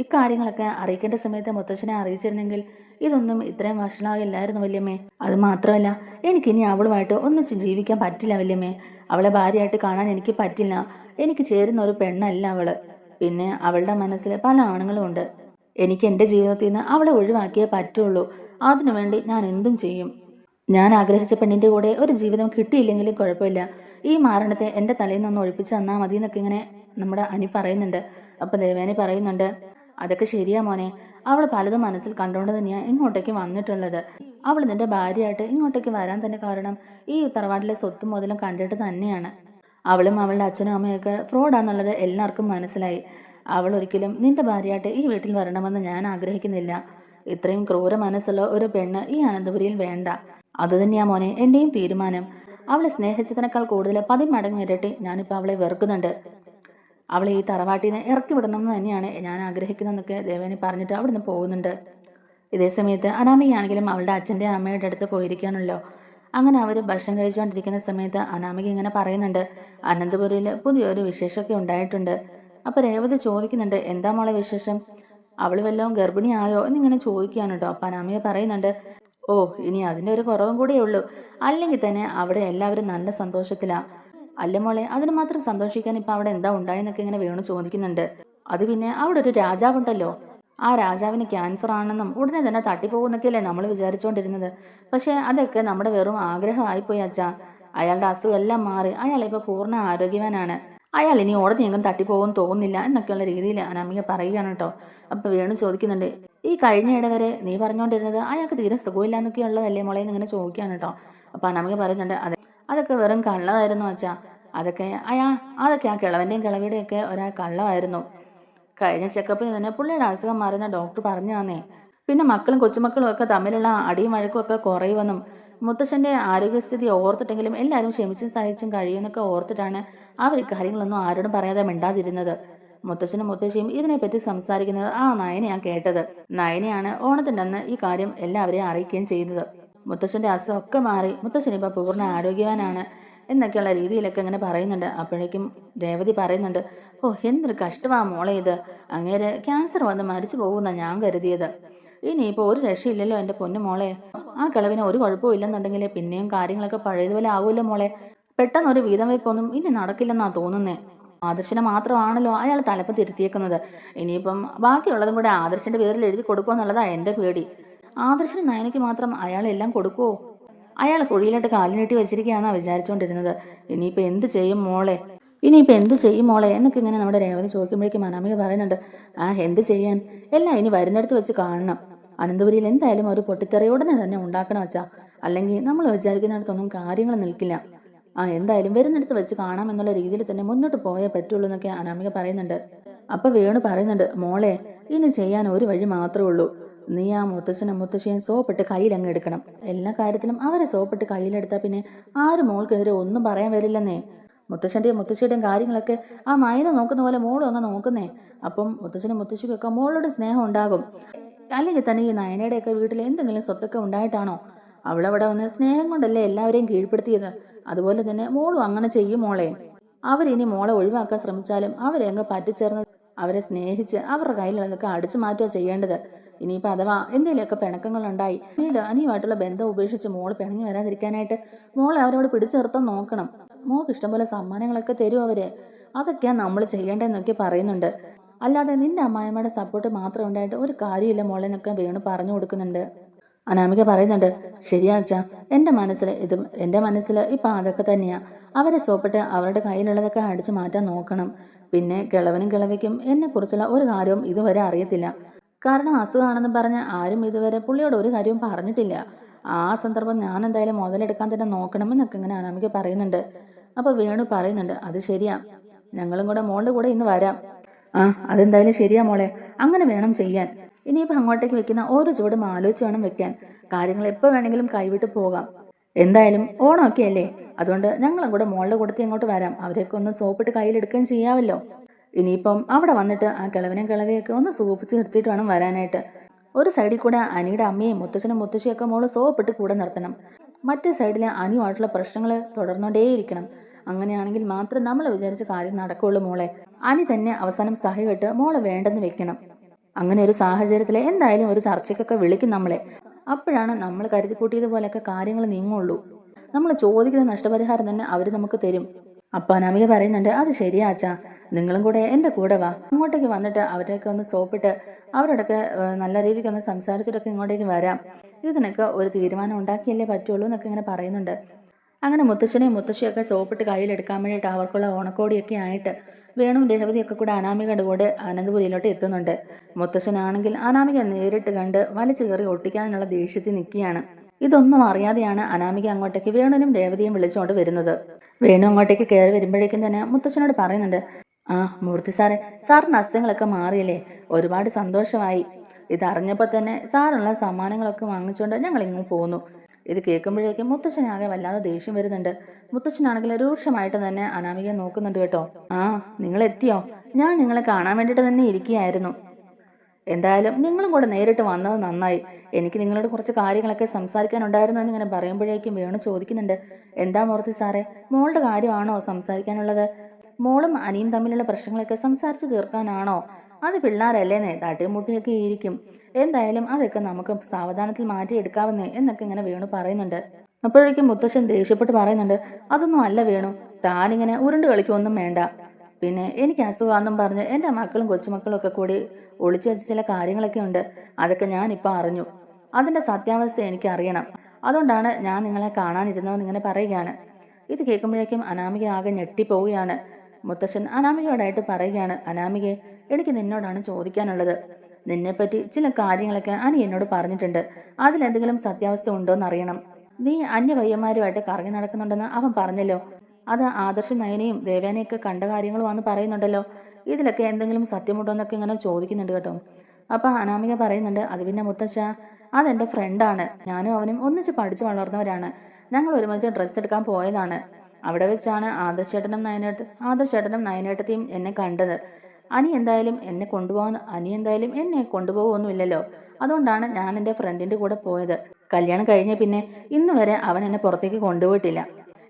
ഇക്കാര്യങ്ങളൊക്കെ അറിയിക്കേണ്ട സമയത്ത് മുത്തശ്ശനെ അറിയിച്ചിരുന്നെങ്കിൽ ഇതൊന്നും ഇത്രയും വഷളാകില്ലായിരുന്നു വല്യമ്മേ. അത് മാത്രമല്ല, എനിക്കിനി അവളുമായിട്ട് ഒന്നിച്ച് ജീവിക്കാൻ പറ്റില്ല വല്യമ്മേ. അവളെ ഭാര്യയായിട്ട് കാണാൻ എനിക്ക് പറ്റില്ല. എനിക്ക് ചേരുന്ന ഒരു പെണ്ണല്ല അവള്. പിന്നെ അവളുടെ മനസ്സിൽ പല ആണുങ്ങളും ഉണ്ട്. എനിക്ക് എൻ്റെ ജീവിതത്തിൽ നിന്ന് അവളെ ഒഴിവാക്കിയേ പറ്റുള്ളൂ. അതിനുവേണ്ടി ഞാൻ എന്തും ചെയ്യും. ഞാൻ ആഗ്രഹിച്ച പെണ്ണിൻ്റെ കൂടെ ഒരു ജീവിതം കിട്ടിയില്ലെങ്കിലും കുഴപ്പമില്ല. ഈ മാരണത്തെ എൻ്റെ തലയിൽ നിന്ന് ഒഴിപ്പിച്ച് തന്നാൽ മതി എന്നൊക്കെ ഇങ്ങനെ നമ്മുടെ അനി പറയുന്നുണ്ട്. അപ്പം ദേവേനി പറയുന്നുണ്ട്, അതൊക്കെ ശരിയാ മോനെ. അവൾ പലതും മനസ്സിൽ കണ്ടുകൊണ്ട് തന്നെയാണ് ഇങ്ങോട്ടേക്ക് വന്നിട്ടുള്ളത്. അവൾ നിന്റെ ഭാര്യയായിട്ട് ഇങ്ങോട്ടേക്ക് വരാൻ തന്നെ കാരണം ഈ തറവാട്ടിലെ സ്വത്തും മുതലും കണ്ടിട്ട് തന്നെയാണ്. അവളും അവളുടെ അച്ഛനും അമ്മയൊക്കെ ഫ്രോഡാന്നുള്ളത് എല്ലാവർക്കും മനസ്സിലായി. അവൾ ഒരിക്കലും നിന്റെ ഭാര്യയായിട്ട് ഈ വീട്ടിൽ വരണമെന്ന് ഞാൻ ആഗ്രഹിക്കുന്നില്ല. ഇത്രയും ക്രൂര മനസ്സുള്ള ഒരു പെണ്ണ് ഈ അനന്തപുരിയിൽ വേണ്ട. അതുതന്നെയാ മോനെ എന്റെയും തീരുമാനം. അവളെ സ്നേഹിച്ചതിനേക്കാൾ കൂടുതൽ 10 മടങ്ങ് ഇരട്ടി ഞാനിപ്പോൾ അവളെ വെറുക്കുന്നുണ്ട്. അവളെ ഈ തറവാട്ടിൽ നിന്ന് ഇറക്കി വിടണമെന്ന് തന്നെയാണ് ഞാൻ ആഗ്രഹിക്കുന്നതെന്നൊക്കെ ദേവേനി പറഞ്ഞിട്ട് അവിടുന്ന് പോകുന്നുണ്ട്. ഇതേ സമയത്ത് അനാമികയാണെങ്കിലും അവളുടെ അച്ഛൻ്റെ അമ്മയുടെ അടുത്ത് പോയിരിക്കുകയാണല്ലോ. അങ്ങനെ അവർ ഭക്ഷണം കഴിച്ചുകൊണ്ടിരിക്കുന്ന സമയത്ത് അനാമിക ഇങ്ങനെ പറയുന്നുണ്ട്, അനന്തപുരിയിൽ പുതിയൊരു വിശേഷമൊക്കെ ഉണ്ടായിട്ടുണ്ട്. അപ്പോൾ രേവതി ചോദിക്കുന്നുണ്ട്, എന്താ മോളെ വിശേഷം? അവൾ വല്ലതും ഗർഭിണിയായോ എന്നിങ്ങനെ ചോദിക്കുകയാണ് കേട്ടോ. അപ്പം അനാമിക പറയുന്നുണ്ട്, ഓ ഇനി അതിൻ്റെ ഒരു കുറവും കൂടിയേ ഉള്ളൂ. അല്ലെങ്കിൽ തന്നെ അവിടെ എല്ലാവരും നല്ല സന്തോഷത്തിലാണ്. അല്ല മോളെ, അതിന് മാത്രം സന്തോഷിക്കാൻ ഇപ്പം അവിടെ എന്താ ഉണ്ടായെന്നൊക്കെ ഇങ്ങനെ വേണു ചോദിക്കുന്നുണ്ട്. അത് പിന്നെ അവിടെ ഒരു രാജാവുണ്ടല്ലോ, ആ രാജാവിന് ക്യാൻസർ ആണെന്നും ഉടനെ തന്നെ തട്ടിപ്പോകുന്നൊക്കെയല്ലേ നമ്മൾ വിചാരിച്ചുകൊണ്ടിരുന്നത്. പക്ഷേ അതൊക്കെ നമ്മുടെ വെറും ആഗ്രഹമായിപ്പോയി അച്ഛാ. അയാളുടെ അസുഖം എല്ലാം മാറി അയാളിപ്പോൾ പൂർണ്ണ ആരോഗ്യവാനാണ്. അയാൾ ഇനി ഉടനെയെങ്കിലും തട്ടിപ്പോകും തോന്നുന്നില്ല എന്നൊക്കെയുള്ള രീതിയിൽ അനാമിക പറയുകയാണ് കേട്ടോ. അപ്പം വേണു ചോദിക്കുന്നുണ്ട്, ഈ കഴിഞ്ഞ ഇടവരെ നീ പറഞ്ഞുകൊണ്ടിരുന്നത് അയാൾക്ക് തീരെ സുഖമില്ല എന്നൊക്കെയുള്ളതല്ലേ മോളെ എന്നിങ്ങനെ ചോദിക്കുകയാണ് കേട്ടോ. അപ്പം അനാമിക പറയുന്നുണ്ട്, അതൊക്കെ വെറും കള്ളമായിരുന്നു അച്ഛാ. അതൊക്കെ ആ കിളവൻ്റെയും കിളവിയുടെയും ഒക്കെ ഒരാ കള്ളമായിരുന്നു. കഴിഞ്ഞ ചെക്കപ്പിൽ തന്നെ പുള്ളിയുടെ അസുഖം മാറുന്ന ഡോക്ടർ പറഞ്ഞു തന്നേ. പിന്നെ മക്കളും കൊച്ചുമക്കളും ഒക്കെ തമ്മിലുള്ള അടിയും വഴക്കും ഒക്കെ കുറയുമെന്നും മുത്തശ്ശൻ്റെ ആരോഗ്യസ്ഥിതി ഓർത്തിട്ടെങ്കിലും എല്ലാവരും ക്ഷമിച്ചും സഹിച്ചും കഴിയുമെന്നൊക്കെ ഓർത്തിട്ടാണ് അവർ കാര്യങ്ങളൊന്നും ആരോടും പറയാതെ മിണ്ടാതിരുന്നത്. മുത്തശ്ശനും മുത്തശ്ശിയും ഇതിനെപ്പറ്റി സംസാരിക്കുന്നത് ആ നയനയാണ് കേട്ടത്. നയനയാണ് ഓണത്തിൻ്റെ അന്ന് ഈ കാര്യം എല്ലാവരെയും അറിയിക്കുകയും ചെയ്തത്. മുത്തശ്ശൻ്റെ അസുഖമൊക്കെ മാറി മുത്തശ്ശനിപ്പോൾ പൂർണ്ണ ആരോഗ്യവാനാണ് എന്നൊക്കെയുള്ള രീതിയിലൊക്കെ ഇങ്ങനെ പറയുന്നുണ്ട്. അപ്പോഴേക്കും രേവതി പറയുന്നുണ്ട്, ഓ എന്തൊരു കഷ്ടമാ മോളെ ഇത്. അങ്ങേര് ക്യാൻസർ വന്ന് മരിച്ചു പോകുമെന്നാണ് ഞാൻ കരുതിയത്. ഇനിയിപ്പോൾ ഒരു രക്ഷയില്ലല്ലോ എൻ്റെ പൊന്നു മോളെ. ആ കിളവിന് ഒരു കുഴപ്പവും ഇല്ലെന്നുണ്ടെങ്കിൽ പിന്നെയും കാര്യങ്ങളൊക്കെ പഴയതുപോലെ ആകുമല്ലോ മോളെ. പെട്ടെന്നൊരു വീതം വെപ്പൊന്നും ഇനി നടക്കില്ലെന്നാ തോന്നുന്നേ. ആദർശനെ മാത്രമാണല്ലോ അയാൾ തലപ്പത്ത് ഇരുത്തിയേക്കുന്നത്. ഇനിയിപ്പം ബാക്കിയുള്ളതും കൂടെ ആദർശന്റെ പേരിൽ എഴുതി കൊടുക്കുമെന്നുള്ളതാ എൻ്റെ പേടി. ആദർശന് നയനയ്ക്ക് മാത്രം അയാളെല്ലാം കൊടുക്കുവോ? അയാൾ കുഴിയിലോട്ട് കാലിനീട്ടി വെച്ചിരിക്കുകയാണെന്നാ വിചാരിച്ചുകൊണ്ടിരുന്നത്. ഇനിയിപ്പോൾ എന്ത് ചെയ്യും മോളെ എന്നൊക്കെ ഇങ്ങനെ നമ്മുടെ രേവതി ചോദിക്കുമ്പോഴേക്കും അനാമിക പറയുന്നുണ്ട്, എന്ത് ചെയ്യാൻ, എല്ലാം ഇനി വരുന്നിടത്ത് വെച്ച് കാണണം. അനന്തപുരിയിൽ എന്തായാലും ഒരു പൊട്ടിത്തെറി ഉടനെ തന്നെ ഉണ്ടാക്കണം വെച്ചാ, അല്ലെങ്കിൽ നമ്മൾ വിചാരിക്കുന്നിടത്തൊന്നും കാര്യങ്ങൾ നിൽക്കില്ല. എന്തായാലും വരുന്നിടത്ത് വെച്ച് കാണാമെന്നുള്ള രീതിയിൽ തന്നെ മുന്നോട്ട് പോയേ പറ്റുള്ളൂ എന്നൊക്കെ അനാമിക പറയുന്നുണ്ട്. അപ്പൊ വേണു പറയുന്നുണ്ട്, മോളെ ഇനി ചെയ്യാൻ ഒരു വഴി മാത്രമേ ഉള്ളൂ. നീ ആ മുത്തശ്ശനും മുത്തശ്ശിയും സോപ്പിട്ട് കയ്യിലങ്ങ് എടുക്കണം. എല്ലാ കാര്യത്തിലും അവരെ സോപ്പിട്ട് കയ്യിലെടുത്താൽ പിന്നെ ആരും മോൾക്കെതിരെ ഒന്നും പറയാൻ വരില്ലെന്നേ. മുത്തശ്ശന്റെയും മുത്തശ്ശിയുടെയും കാര്യങ്ങളൊക്കെ ആ നയനെ നോക്കുന്ന പോലെ മോളും അങ്ങ് നോക്കുന്നേ. അപ്പം മുത്തശ്ശനും മുത്തശ്ശിക്കൊക്കെ മോളോട് സ്നേഹം ഉണ്ടാകും. അല്ലെങ്കിൽ തന്നെ ഈ നയനയുടെയൊക്കെ വീട്ടിൽ എന്തെങ്കിലും സ്വത്തൊക്കെ ഉണ്ടായിട്ടാണോ? അവളവിടെ വന്ന് സ്നേഹം കൊണ്ടല്ലേ എല്ലാവരെയും കീഴ്പ്പെടുത്തിയത്. അതുപോലെ തന്നെ മോളും അങ്ങനെ ചെയ്യും മോളെ. അവരിനി മോളെ ഒഴിവാക്കാൻ ശ്രമിച്ചാലും അവരെ അങ്ങ് പറ്റിച്ചേർന്ന് അവരെ സ്നേഹിച്ച് അവരുടെ കയ്യിലുള്ളതൊക്കെ അടിച്ചു മാറ്റുക ചെയ്യേണ്ടത്. ഇനിയിപ്പോൾ അഥവാ എന്തെങ്കിലുമൊക്കെ പിണക്കങ്ങളുണ്ടായി അനിയുമായിട്ടുള്ള ബന്ധം ഉപേക്ഷിച്ച് മോള് പിണങ്ങി വരാതിരിക്കാനായിട്ട് മോളെ അവരോട് പിടിച്ചു നിർത്താൻ നോക്കണം. മോൾക്ക് ഇഷ്ടംപോലെ സമ്മാനങ്ങളൊക്കെ തരും അവര്. അതൊക്കെയാണ് നമ്മൾ ചെയ്യേണ്ടതെന്നൊക്കെ പറയുന്നുണ്ട്. അല്ലാതെ നിന്റെ അമ്മായിമ്മയുടെ സപ്പോർട്ട് മാത്രം ഉണ്ടായിട്ട് ഒരു കാര്യമില്ല മോളെ എന്നൊക്കെ വേണു പറഞ്ഞു കൊടുക്കുന്നുണ്ട്. അനാമിക പറയുന്നുണ്ട്, ശരിയാ അച്ഛാ, എൻ്റെ മനസ്സിൽ ഇപ്പം അതൊക്കെ തന്നെയാ. അവരെ സോപ്പിട്ട് അവരുടെ കയ്യിലുള്ളതൊക്കെ അടിച്ചു മാറ്റാൻ നോക്കണം. പിന്നെ കിളവനും കിളവിക്കും എന്നെക്കുറിച്ചുള്ള ഒരു കാര്യവും ഇതുവരെ അറിയത്തില്ല. കാരണം അസുഖമാണെന്ന് പറഞ്ഞ് ആരും ഇതുവരെ പുള്ളിയോട് ഒരു കാര്യവും പറഞ്ഞിട്ടില്ല. ആ സന്ദർഭം ഞാൻ എന്തായാലും മുതലെടുക്കാൻ തന്നെ നോക്കണം എന്നൊക്കെ ഇങ്ങനെ അനാമിക പറയുന്നുണ്ട്. അപ്പോൾ വേണു പറയുന്നുണ്ട്, അത് ശരിയാ, ഞങ്ങളും കൂടെ മോളുടെ കൂടെ ഇന്ന് വരാം. അതെന്തായാലും ശരിയാ മോളെ, അങ്ങനെ വേണം ചെയ്യാൻ. ഇനിയിപ്പോൾ അങ്ങോട്ടേക്ക് വെക്കുന്ന ഓരോ ചുവടും ആലോചിച്ച് വേണം വെക്കാൻ. കാര്യങ്ങൾ എപ്പോൾ വേണമെങ്കിലും കൈവിട്ട് പോകാം. എന്തായാലും ഓണമൊക്കെ അല്ലേ, അതുകൊണ്ട് ഞങ്ങളും കൂടെ മോളുടെ കൂടത്തിൽ ഇങ്ങോട്ട് വരാം. അവരെയൊക്കെ ഒന്ന് സോപ്പിട്ട് കയ്യിലെടുക്കുകയും ചെയ്യാമല്ലോ. ഇനിയിപ്പം അവിടെ വന്നിട്ട് ആ കിളവനും കിളവയൊക്കെ ഒന്ന് സൂപ്പിച്ച് നിർത്തിയിട്ട് വേണം വരാനായിട്ട്. ഒരു സൈഡിൽ കൂടെ അനിയുടെ അമ്മയും മുത്തച്ഛനും മുത്തശ്ശിയൊക്കെ മോള് സോപ്പിട്ട് കൂടെ നിർത്തണം. മറ്റേ സൈഡിൽ അനിയുമായിട്ടുള്ള പ്രശ്നങ്ങൾ തുടർന്നുകൊണ്ടേയിരിക്കണം. അങ്ങനെയാണെങ്കിൽ മാത്രം നമ്മൾ വിചാരിച്ച കാര്യം നടക്കുള്ളൂ മോളെ. അനി തന്നെ അവസാനം സഹികെട്ട് മോളെ വേണ്ടെന്ന് വെക്കണം. അങ്ങനെ ഒരു സാഹചര്യത്തിൽ എന്തായാലും ഒരു ചർച്ചയ്ക്കൊക്കെ വിളിക്കും നമ്മളെ. അപ്പോഴാണ് നമ്മൾ കരുതി കൂട്ടിയതുപോലെയൊക്കെ കാര്യങ്ങൾ നീങ്ങുള്ളൂ. നമ്മൾ ചോദിക്കുന്ന നഷ്ടപരിഹാരം തന്നെ അവർ നമുക്ക് തരും. അപ്പൊ അനാമിക പറയുന്നുണ്ട്, അത് ശരിയാ അച്ഛാ, നിങ്ങളും കൂടെ എൻ്റെ കൂടെ വാ, അങ്ങോട്ടേക്ക് വന്നിട്ട് അവരെയൊക്കെ ഒന്ന് സോപ്പിട്ട് അവരോടൊക്കെ നല്ല രീതിക്ക് ഒന്ന് സംസാരിച്ചിട്ടൊക്കെ ഇങ്ങോട്ടേക്ക് വരാം. ഇതിനൊക്കെ ഒരു തീരുമാനം ഉണ്ടാക്കിയല്ലേ പറ്റുള്ളൂ എന്നൊക്കെ ഇങ്ങനെ പറയുന്നുണ്ട്. അങ്ങനെ മുത്തശ്ശനെയും മുത്തശ്ശിയൊക്കെ സോപ്പിട്ട് കയ്യിലെടുക്കാൻ വേണ്ടിയിട്ട് അവർക്കുള്ള ഓണക്കോടിയൊക്കെ ആയിട്ട് വേണും രേവതിയൊക്കെ കൂടെ അനാമികയുടെ കൂടെ അനന്തപുരിയിലോട്ട് എത്തുന്നുണ്ട്. മുത്തശ്ശനാണെങ്കിൽ അനാമിക നേരിട്ട് കണ്ട് വലിച്ചു കയറി ഒട്ടിക്കാനുള്ള ദേഷ്യത്തിൽ നിൽക്കുകയാണ്. ഇതൊന്നും അറിയാതെയാണ് അനാമിക അങ്ങോട്ടേക്ക് വേണുവിനും രേവതിയും വിളിച്ചുകൊണ്ട് വരുന്നത്. വേണു അങ്ങോട്ടേക്ക് കയറി വരുമ്പോഴേക്കും തന്നെ മുത്തശ്ശനോട് പറയുന്നുണ്ട്, ആ മൂർത്തി സാറേ, സാറിന് അസ്യങ്ങളൊക്കെ മാറിയല്ലേ, ഒരുപാട് സന്തോഷമായി. ഇതറിഞ്ഞപ്പോൾ തന്നെ സാറുള്ള സമ്മാനങ്ങളൊക്കെ വാങ്ങിച്ചുകൊണ്ട് ഞങ്ങൾ ഇങ്ങ് പോന്നു. ഇത് കേൾക്കുമ്പോഴേക്കും മുത്തശ്ശനാകെ വല്ലാതെ ദേഷ്യം വരുന്നുണ്ട്. മുത്തശ്ശനാണെങ്കിൽ രൂക്ഷമായിട്ട് തന്നെ അനാമികയെ നോക്കുന്നുണ്ട് കേട്ടോ. ആ, നിങ്ങൾ എത്തിയോ? ഞാൻ നിങ്ങളെ കാണാൻ വേണ്ടിയിട്ട് തന്നെ ഇരിക്കുകയായിരുന്നു. എന്തായാലും നിങ്ങളും കൂടെ നേരിട്ട് വന്നത് നന്നായി. എനിക്ക് നിങ്ങളോട് കുറച്ച് കാര്യങ്ങളൊക്കെ സംസാരിക്കാനുണ്ടായിരുന്നു എന്നിങ്ങനെ പറയുമ്പോഴേക്കും വേണു ചോദിക്കുന്നുണ്ട്, എന്താ മൂർത്തി സാറേ, മോളുടെ കാര്യമാണോ സംസാരിക്കാനുള്ളത്? മോളും അനിയും തമ്മിലുള്ള പ്രശ്നങ്ങളൊക്കെ സംസാരിച്ചു തീർക്കാനാണോ? അത് പിള്ളേരല്ലേന്നേ, തട്ടിയും മുട്ടിയൊക്കെ ഇരിക്കും. എന്തായാലും അതൊക്കെ നമുക്ക് സാവധാനത്തിൽ മാറ്റിയെടുക്കാവുന്നേ എന്നൊക്കെ ഇങ്ങനെ വേണു പറയുന്നുണ്ട്. അപ്പോഴേക്കും മുത്തശ്ശൻ ദേഷ്യപ്പെട്ട് പറയുന്നുണ്ട്, അതൊന്നും അല്ല വേണു, താനിങ്ങനെ ഉരുണ്ട് കളിക്കൊന്നും വേണ്ട. പിന്നെ എനിക്ക് അസുഖമാണെന്നും പറഞ്ഞ് എൻ്റെ മക്കളും കൊച്ചുമക്കളും ഒക്കെ കൂടി ഒളിച്ചു വെച്ച ചില കാര്യങ്ങളൊക്കെ ഉണ്ട്. അതൊക്കെ ഞാനിപ്പോൾ അറിഞ്ഞു. അതിൻ്റെ സത്യാവസ്ഥ എനിക്ക് അറിയണം. അതുകൊണ്ടാണ് ഞാൻ നിങ്ങളെ കാണാനിരുന്നതെന്ന് ഇങ്ങനെ പറയുകയാണ്. ഇത് കേൾക്കുമ്പോഴേക്കും അനാമിക ആകെ ഞെട്ടിപ്പോവുകയാണ്. മുത്തശ്ശൻ അനാമികയോടായിട്ട് പറയുകയാണ്, അനാമികയെ, എനിക്ക് നിന്നോടാണ് ചോദിക്കാനുള്ളത്. നിന്നെപ്പറ്റി ചില കാര്യങ്ങളൊക്കെ അനി എന്നോട് പറഞ്ഞിട്ടുണ്ട്. അതിലെന്തെങ്കിലും സത്യാവസ്ഥ ഉണ്ടോയെന്നറിയണം. നീ അന്യപയ്യന്മാരുമായിട്ട് കറങ്ങി നടക്കുന്നുണ്ടെന്ന് അവൻ പറഞ്ഞല്ലോ. അത് ആദർശ് നയനയും ദേവേനയൊക്കെ കണ്ട കാര്യങ്ങളുമാണെന്ന് പറയുന്നുണ്ടല്ലോ. ഇതിലൊക്കെ എന്തെങ്കിലും സത്യമുണ്ടോ എന്നൊക്കെ ഇങ്ങനെ ചോദിക്കുന്നുണ്ട് കേട്ടോ. അപ്പൊ അനാമിക പറയുന്നുണ്ട്, അത് പിന്നെ മുത്തശ്ശ, അതെന്റെ ഫ്രണ്ടാണ്. ഞാനും അവനും ഒന്നിച്ച് പഠിച്ചു വളർന്നവരാണ്. ഞങ്ങൾ ഒരുമിച്ച് ഡ്രസ്സ് എടുക്കാൻ പോയതാണ്. അവിടെ വെച്ചാണ് ആദർശേട്ടനും നയനേട്ടത്തെയും എന്നെ കണ്ടത്. അനി എന്തായാലും എന്നെ കൊണ്ടുപോകുമൊന്നുമില്ലല്ലോ. അതുകൊണ്ടാണ് ഞാൻ എൻ്റെ ഫ്രണ്ടിന്റെ കൂടെ പോയത്. കല്യാണം കഴിഞ്ഞ പിന്നെ ഇന്ന് വരെ അവൻ എന്നെ പുറത്തേക്ക് കൊണ്ടുപോയിട്ടില്ല.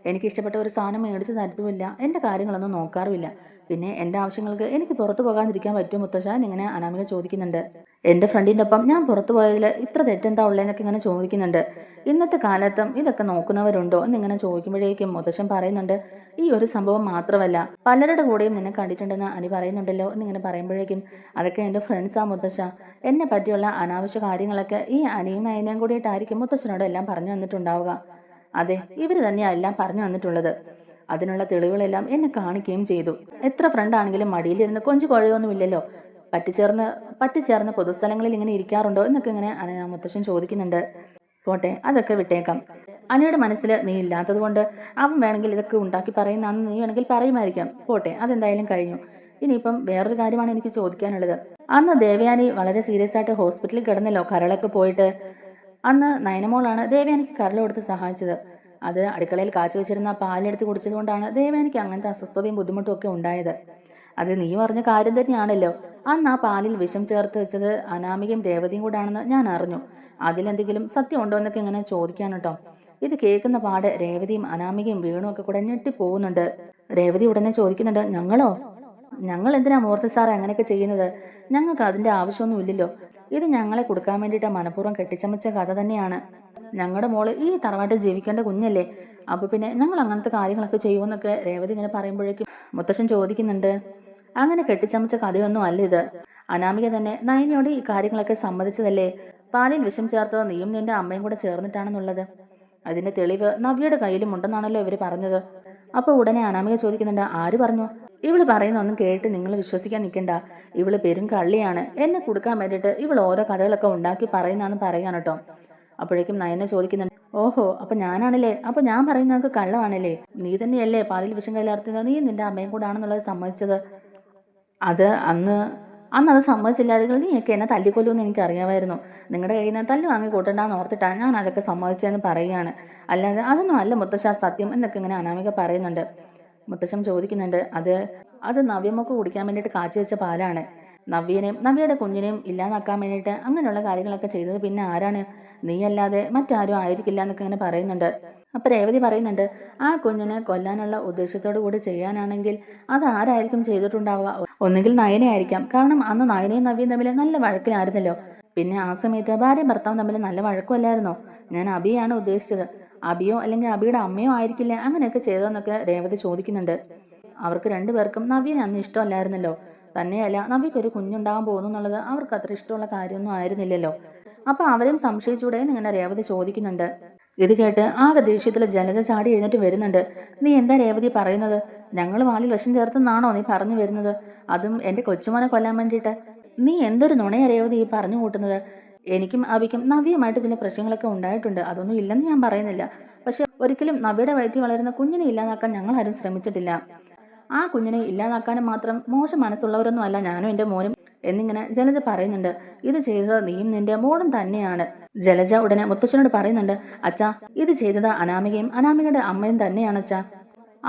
എനിക്ക് ഇഷ്ടപ്പെട്ട ഒരു സാധനം മേടിച്ച് തരത്തുമില്ല. എൻ്റെ കാര്യങ്ങളൊന്നും നോക്കാറുമില്ല. പിന്നെ എൻ്റെ ആവശ്യങ്ങൾക്ക് എനിക്ക് പുറത്തു പോകാതിരിക്കാൻ പറ്റുമോ മുത്തശ്ശ എന്നിങ്ങനെ അനാമിക ചോദിക്കുന്നുണ്ട്. എൻ്റെ ഫ്രണ്ടിൻ്റെ ഒപ്പം ഞാൻ പുറത്തു പോയതിൽ ഇത്ര തെറ്റെന്താ ഉള്ളതെന്നൊക്കെ ഇങ്ങനെ ചോദിക്കുന്നുണ്ട്. ഇന്നത്തെ കാലത്തും ഇതൊക്കെ നോക്കുന്നവരുണ്ടോ എന്നിങ്ങനെ ചോദിക്കുമ്പോഴേക്കും മുത്തശ്ശൻ പറയുന്നുണ്ട്, ഈ ഒരു സംഭവം മാത്രമല്ല, പലരുടെ കൂടെയും നിന്നെ കണ്ടിട്ടുണ്ടെന്ന് അനി പറയുന്നുണ്ടല്ലോ എന്നിങ്ങനെ പറയുമ്പോഴേക്കും, അതൊക്കെ എൻ്റെ ഫ്രണ്ട്സാ മുത്തശ്ശ. എന്നെ പറ്റിയുള്ള അനാവശ്യ കാര്യങ്ങളൊക്കെ ഈ അനിയും നയനയും കൂടിയിട്ടായിരിക്കും മുത്തശ്ശനോട് എല്ലാം പറഞ്ഞു തന്നിട്ടുണ്ടാവുക. അതെ, ഇവര് തന്നെയാ എല്ലാം പറഞ്ഞു തന്നിട്ടുള്ളത്. അതിനുള്ള തെളിവുകളെല്ലാം എന്നെ കാണിക്കുകയും ചെയ്തു. എത്ര ഫ്രണ്ടാണെങ്കിലും മടിയിലിരുന്ന് കൊഞ്ചു കുഴയൊന്നുമില്ലല്ലോ. പറ്റിച്ചേർന്ന് പൊതുസ്ഥലങ്ങളിൽ ഇങ്ങനെ ഇരിക്കാറുണ്ടോ എന്നൊക്കെ ഇങ്ങനെ മുത്തശ്ശൻ ചോദിക്കുന്നുണ്ട്. പോട്ടെ, അതൊക്കെ വിട്ടേക്കാം. അനിയുടെ മനസ്സിൽ നീ ഇല്ലാത്തത് കൊണ്ട് അവൻ വേണമെങ്കിൽ ഇതൊക്കെ ഉണ്ടാക്കി പറയുന്ന നീ വേണമെങ്കിൽ പറയുമായിരിക്കാം. പോട്ടെ, അതെന്തായാലും കഴിഞ്ഞു. ഇനിയിപ്പം വേറൊരു കാര്യമാണ് എനിക്ക് ചോദിക്കാനുള്ളത്. അന്ന് ദേവയാനി വളരെ സീരിയസ് ആയിട്ട് ഹോസ്പിറ്റലിൽ കിടന്നല്ലോ, കരളൊക്കെ പോയിട്ട്. അന്ന് നയനമോളാണ് ദേവയാനിക്ക് കരൾ കൊടുത്ത് സഹായിച്ചത്. അത് അടുക്കളയിൽ കാച്ചു വെച്ചിരുന്ന പാലെടുത്ത് കുടിച്ചത് കൊണ്ടാണ് ദേവയാനിക്ക് അങ്ങനത്തെ അസ്വസ്ഥതയും ബുദ്ധിമുട്ടും ഒക്കെ ഉണ്ടായത്. അത് നീ പറഞ്ഞ കാര്യം തന്നെയാണല്ലോ. അന്ന് ആ പാലിൽ വിഷം ചേർത്ത് വെച്ചത് അനാമികയും രേവതിയും കൂടാണെന്ന് ഞാൻ അറിഞ്ഞു. അതിലെന്തെങ്കിലും സത്യം ഉണ്ടോ എന്നൊക്കെ ഇങ്ങനെ ചോദിക്കാണ് കേട്ടോ. ഇത് കേൾക്കുന്ന പാട് രേവതിയും അനാമികയും വീണും ഒക്കെ കൂടെ ഞെട്ടിപ്പോകുന്നുണ്ട്. രേവതി ഉടനെ ചോദിക്കുന്നുണ്ട്, ഞങ്ങൾ എന്തിനാ മൂർത്തി സാറെ അങ്ങനെയൊക്കെ ചെയ്യുന്നത്? ഞങ്ങൾക്ക് അതിന്റെ ആവശ്യമൊന്നും ഇല്ലല്ലോ. ഇത് ഞങ്ങളെ കൊടുക്കാൻ വേണ്ടിയിട്ട് മനഃപൂർവ്വം കെട്ടിച്ചമച്ച കഥ തന്നെയാണ്. ഞങ്ങളുടെ മോള് ഈ തറവാട്ടിൽ ജീവിക്കേണ്ട കുഞ്ഞല്ലേ. അപ്പൊ പിന്നെ ഞങ്ങൾ അങ്ങനത്തെ കാര്യങ്ങളൊക്കെ ചെയ്യുമെന്നൊക്കെ രേവതി ഇങ്ങനെ പറയുമ്പോഴേക്കും മുത്തശ്ശൻ ചോദിക്കുന്നുണ്ട്, അങ്ങനെ കെട്ടിച്ചമച്ച കഥയൊന്നും അല്ല ഇത്. അനാമിക തന്നെ നയനയോട് ഈ കാര്യങ്ങളൊക്കെ സമ്മതിച്ചതല്ലേ. പാലിൽ വിഷം ചേർത്തത് നീയും നിന്റെ അമ്മയും കൂടെ ചേർന്നിട്ടാണെന്നുള്ളത്. അതിന്റെ തെളിവ് നവ്യയുടെ കയ്യിലും ഉണ്ടെന്നാണല്ലോ ഇവര് പറഞ്ഞത്. അപ്പൊ ഉടനെ അനാമിക ചോദിക്കുന്നുണ്ട്, ആര് പറഞ്ഞു? ഇവള് പറയുന്ന ഒന്നും കേട്ട് നിങ്ങൾ വിശ്വസിക്കാൻ നിൽക്കണ്ട. ഇവള് പെരും കള്ളിയാണ്. എന്നെ കൊടുക്കാൻ വേണ്ടിയിട്ട് ഇവൾ ഓരോ കഥകളൊക്കെ ഉണ്ടാക്കി പറയുന്നാന്ന് പറയാൻ കേട്ടോ. അപ്പോഴേക്കും നയനെ ചോദിക്കുന്നുണ്ട്, ഓഹോ, അപ്പൊ ഞാനാണല്ലേ? അപ്പൊ ഞാൻ പറയുന്നത് കള്ളമാണല്ലേ? നീ തന്നെയല്ലേ പാലിൽ വിഷം കലർത്തുന്നത്? നീ നിന്റെ അമ്മയും കൂടാണെന്നുള്ളത് സമ്മതിച്ചത്. അത് അന്ന് അത് സമ്മതിച്ചില്ലാതെ നീയൊക്കെ എന്നെ തല്ലിക്കൊല്ലുമെന്ന് എനിക്കറിയാമായിരുന്നു. നിങ്ങളുടെ കയ്യിൽ നിന്ന് തല്ലു വാങ്ങി കൂട്ടണ്ടെന്ന് ഓർത്തിട്ടാണ് ഞാൻ അതൊക്കെ സമ്മതിച്ചതെന്ന് പറയുകയാണ്. അല്ലാതെ അതൊന്നും അല്ല മുത്തശ്ശ സത്യം എന്നൊക്കെ ഇങ്ങനെ അനാമിക പറയുന്നുണ്ട്. മുത്തശ്ശൻ ചോദിക്കുന്നുണ്ട്, അത് നവ്യമൊക്കെ കുടിക്കാൻ വേണ്ടിയിട്ട് കാച്ചി വെച്ച പാലാണ്. നവ്യയുടെ കുഞ്ഞിനെയും ഇല്ലാതാക്കാൻ വേണ്ടിയിട്ട് അങ്ങനെയുള്ള കാര്യങ്ങളൊക്കെ ചെയ്തത് പിന്നെ ആരാണ്? നീയല്ലാതെ മറ്റാരും ആയിരിക്കില്ല എന്നൊക്കെ ഇങ്ങനെ പറയുന്നുണ്ട്. അപ്പൊ രേവതി പറയുന്നുണ്ട്, ആ കുഞ്ഞിനെ കൊല്ലാനുള്ള ഉദ്ദേശത്തോടു കൂടി ചെയ്യാനാണെങ്കിൽ അത് ആരായിരിക്കും ചെയ്തിട്ടുണ്ടാവുക? ഒന്നുകിൽ നയനയായിരിക്കാം. കാരണം അന്ന് നയനയും നവ്യയും തമ്മിൽ നല്ല വഴക്കിലായിരുന്നല്ലോ. പിന്നെ ആ സമയത്ത് ഭാര്യയും ഭർത്താവും തമ്മിൽ നല്ല വഴക്കുമല്ലായിരുന്നോ? ഞാൻ അബിയാണ് ഉദ്ദേശിച്ചത്. അബിയോ അല്ലെങ്കിൽ അബിയുടെ അമ്മയോ ആയിരിക്കില്ലേ അങ്ങനെയൊക്കെ ചെയ്തതെന്നൊക്കെ രേവതി ചോദിക്കുന്നുണ്ട്. അവർക്ക് രണ്ടുപേർക്കും നവ്യനെ അന്ന് ഇഷ്ടമല്ലായിരുന്നല്ലോ. തന്നെയല്ല, നവ്യക്ക് ഒരു കുഞ്ഞുണ്ടാകാൻ പോകുന്നു എന്നുള്ളത് അവർക്ക് അത്ര ഇഷ്ടമുള്ള കാര്യമൊന്നും ആയിരുന്നില്ലല്ലോ. അപ്പൊ അവരും സംശയിച്ചൂടെ എന്നിങ്ങനെ രേവതി ചോദിക്കുന്നുണ്ട്. ഇത് കേട്ട് ആകെ ദേഷ്യത്തിൽ ജലജ ചാടി എഴുന്നേറ്റ് വരുന്നുണ്ട്. നീ എന്താ രേവതി പറയുന്നത്? ഞങ്ങൾ വാലിൽ വിഷം ചേർത്തെന്നാണോ നീ പറഞ്ഞു വരുന്നത്? അതും എന്റെ കൊച്ചുമോനെ കൊല്ലാൻ വേണ്ടിയിട്ട്? നീ എന്തൊരു നുണയാ രേവതി ഈ പറഞ്ഞു കൂട്ടുന്നത്? എനിക്കും അവിക്കും നവ്യമായിട്ട് ചില പ്രശ്നങ്ങളൊക്കെ ഉണ്ടായിട്ടുണ്ട്. അതൊന്നും ഇല്ലെന്ന് ഞാൻ പറയുന്നില്ല. പക്ഷെ ഒരിക്കലും നവ്യയുടെ വയറ്റിൽ വളരുന്ന കുഞ്ഞിനെ ഇല്ലാതാക്കാൻ ഞങ്ങൾ ആരും ശ്രമിച്ചിട്ടില്ല. ആ കുഞ്ഞിനെ ഇല്ലാതാക്കാനും മാത്രം മോശം മനസ്സുള്ളവരൊന്നും അല്ല ഞാനും എന്റെ മോനും എന്നിങ്ങനെ ജലജ പറയുന്നുണ്ട്. ഇത് ചെയ്തത് നീയും നിന്റെ മോളും തന്നെയാണ്. ജലജ ഉടനെ മുത്തശ്ശനോട് പറയുന്നുണ്ട്, അച്ഛാ, ഇത് ചെയ്തത് അനാമികയും അനാമികയുടെ അമ്മയും തന്നെയാണ് അച്ഛാ.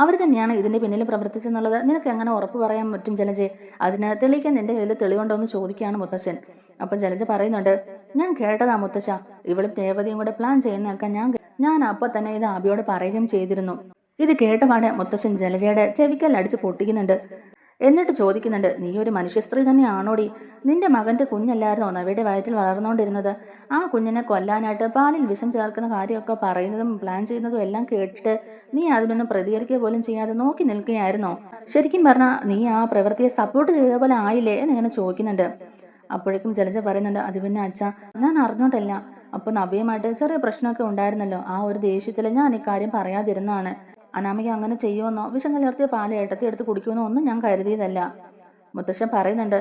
അവർ തന്നെയാണ് ഇതിന്റെ പിന്നിൽ പ്രവർത്തിച്ചെന്നുള്ളത് നിനക്ക് എങ്ങനെ ഉറപ്പ് പറയാൻ പറ്റും ജലജെ? അതിന് തെളിയിക്കാൻ നിന്റെ കയ്യിൽ തെളിവുണ്ടോ എന്ന് ചോദിക്കുകയാണ് മുത്തശ്ശൻ. അപ്പൊ ജലജ പറയുന്നുണ്ട്, ഞാൻ കേട്ടതാ മുത്തശ്ശ, ഇവളും രേവതിയും കൂടെ പ്ലാൻ ചെയ്യുന്നതൊക്കെ ഞാൻ അപ്പൊ തന്നെ ഇത് ആബിയോട് പറയുകയും ചെയ്തിരുന്നു. ഇത് കേട്ടപാടെ മുത്തശ്ശൻ ജലജയുടെ ചെവിക്കൽ അടിച്ച് പൊട്ടിക്കുന്നുണ്ട്. എന്നിട്ട് ചോദിക്കുന്നുണ്ട്, നീ ഒരു മനുഷ്യ സ്ത്രീ തന്നെയാണോടി? നിന്റെ മകന്റെ കുഞ്ഞല്ലായിരുന്നോ നവയുടെ വയറ്റിൽ വളർന്നുകൊണ്ടിരുന്നത്? ആ കുഞ്ഞിനെ കൊല്ലാനായിട്ട് പാലിൽ വിഷം ചേർക്കുന്ന കാര്യമൊക്കെ പറയുന്നതും പ്ലാൻ ചെയ്യുന്നതും എല്ലാം കേട്ടിട്ട് നീ അതിനൊന്നും പ്രതികരിക്കുക പോലും ചെയ്യാതെ നോക്കി നിൽക്കുകയായിരുന്നോ? ശരിക്കും പറഞ്ഞാൽ നീ ആ പ്രവൃത്തിയെ സപ്പോർട്ട് ചെയ്ത പോലെ ആയില്ലേ എന്നിങ്ങനെ ചോദിക്കുന്നുണ്ട്. അപ്പോഴേക്കും ജലജ പറയുന്നുണ്ട്, അത് പിന്നെ അച്ഛാ, ഞാൻ അറിഞ്ഞോട്ടല്ല. അപ്പൊ നവ്യമായിട്ട് ചെറിയ പ്രശ്നമൊക്കെ ഉണ്ടായിരുന്നല്ലോ. ആ ഒരു ദേഷ്യത്തിൽ ഞാൻ ഇക്കാര്യം പറയാതിരുന്നാണ്. അനാമിക അങ്ങനെ ചെയ്യുമെന്നോ വിഷം കലർത്തിയ പാല് ഏട്ടത്തി എടുത്ത് കുടിക്കുമെന്നോ ഒന്നും ഞാൻ കരുതിയതല്ല. മുത്തശ്ശൻ പറയുന്നുണ്ട്,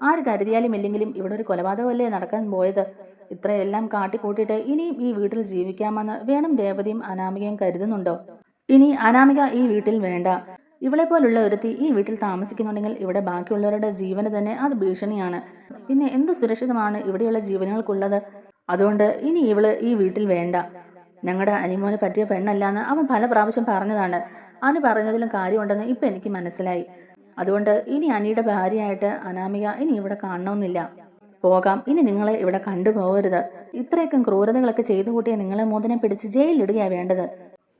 ആര് കരുതിയാലും ഇല്ലെങ്കിലും ഇവിടെ ഒരു കൊലപാതകമല്ലേ നടക്കാൻ പോയത്. ഇത്രയെല്ലാം കാട്ടിക്കൂട്ടിയിട്ട് ഇനിയും ഈ വീട്ടിൽ ജീവിക്കാമെന്ന് വേണം രേവതിയും അനാമികയും കരുതുന്നുണ്ടോ? ഇനി അനാമിക ഈ വീട്ടിൽ വേണ്ട. ഇവളെ പോലുള്ള ഒരുത്തി ഈ വീട്ടിൽ താമസിക്കുന്നുണ്ടെങ്കിൽ ഇവിടെ ബാക്കിയുള്ളവരുടെ ജീവന് തന്നെ അത് ഭീഷണിയാണ്. പിന്നെ എന്ത് സുരക്ഷിതമാണ് ഇവിടെയുള്ള ജീവനുകൾക്കുള്ളത്? അതുകൊണ്ട് ഇനി ഇവള് ഈ വീട്ടിൽ വേണ്ട. ഞങ്ങളുടെ അനിമോന് പറ്റിയ പെണ്ണല്ലാന്ന് അവൻ പല പ്രാവശ്യം പറഞ്ഞതാണ്. അനു പറഞ്ഞതിലും കാര്യമുണ്ടെന്ന് ഇപ്പൊ എനിക്ക് മനസ്സിലായി. അതുകൊണ്ട് ഇനി അനിയുടെ ഭാര്യയായിട്ട് അനാമിക ഇനി ഇവിടെ കാണണമെന്നില്ല. പോകാം, ഇനി നിങ്ങളെ ഇവിടെ കണ്ടുപോകരുത്. ഇത്രയൊക്കെ ക്രൂരതകളൊക്കെ ചെയ്തു കൂട്ടിയ നിങ്ങളെ മോതിരം പിടിച്ച് ജയിലിലിടുകയാണ് വേണ്ടത്.